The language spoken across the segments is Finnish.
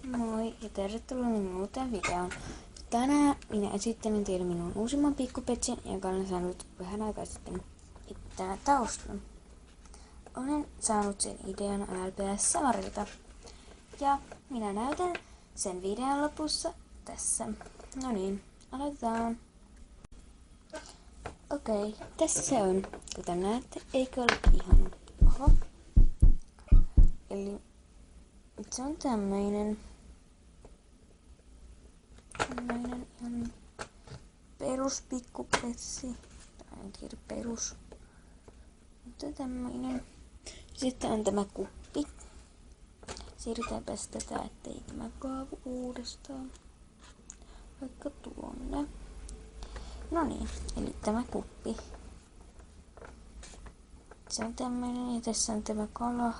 Moi ja tervetuloa minun uuteen videoon. Tänään minä esittelen teille minun uusimman pikkupetsin, jonka olen saanut vähän aikaa sitten tänä taustalla. Olen saanut sen idean LPS Samarilta ja minä näytän sen videon lopussa tässä. No niin, aloitetaan. Okei, tässä se on. Kuten näette, eikö ole ihana? Oho. Eli se on tämmöinen ihan peruspikkupetsi. Tai en tiedä perus. Mutta tämmöinen. Sitten on tämä kuppi. Siirrytäänpäs tätä, ettei tämä kaavu uudestaan. Vaikka tuonne. No niin, eli tämä kuppi. Se on tämmöinen ja tässä on tämä kala.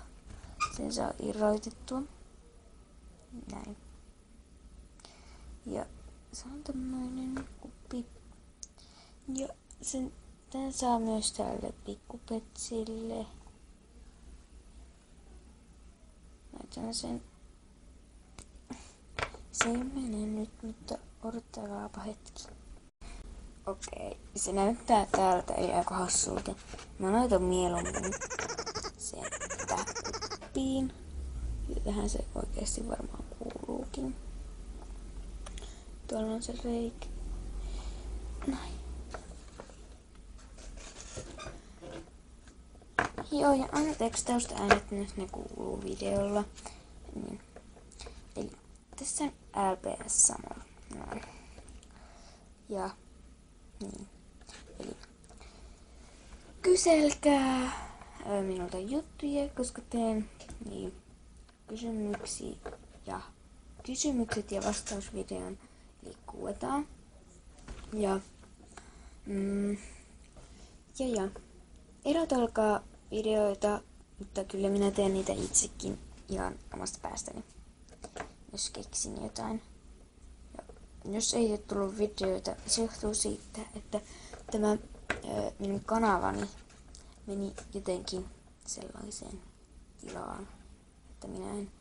Sen saa irroitettua. Näin. Ja se on tämmöinen kuppi. Ja tän saa myös tälle pikkupetsille. Näytän sen. Se ei mene nyt, mutta odottakaapa hetki. Okei, se näyttää täältä, eli aika hassulta. Mä laitan mieluummin sen tähän kuppiin. Ja tähän se oikeasti varmaan kuuluukin. Tuolla on se reikä. Näin. Joo, ja anteeksi taustaäänet, jos ne kuuluu videolla. Niin. Eli tässä on LPS Samar. Noin. Ja niin. Eli kyselkää minulta juttuja, koska teen niin kysymykset ja vastausvideon liikkuetaan. Ja erotelkaa videoita, mutta kyllä minä teen niitä itsekin ihan omasta päästäni, jos keksin jotain. Ja jos ei ole tullut videoita, se johtuu siitä, että tämä minun kanavani meni jotenkin sellaiseen tilaan, että minä en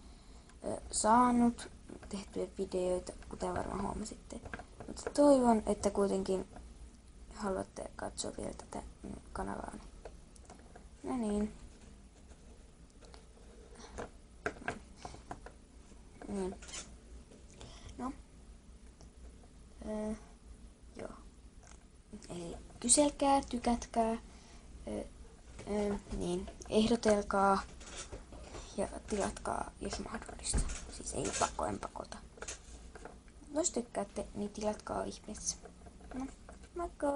saanut tehtyä videoita, kuten varmaan huomasitte. Mutta toivon, että kuitenkin haluatte katsoa vielä tätä kanavaani. No niin. Niin. No. Joo. Eli kyselkää, tykätkää, niin, ehdotelkaa ja tilatkaa, jos mahdollista. Siis ei pakko, en pakota. Jos tykkäätte, niin tilatkaa ihmeessä. No, moikka!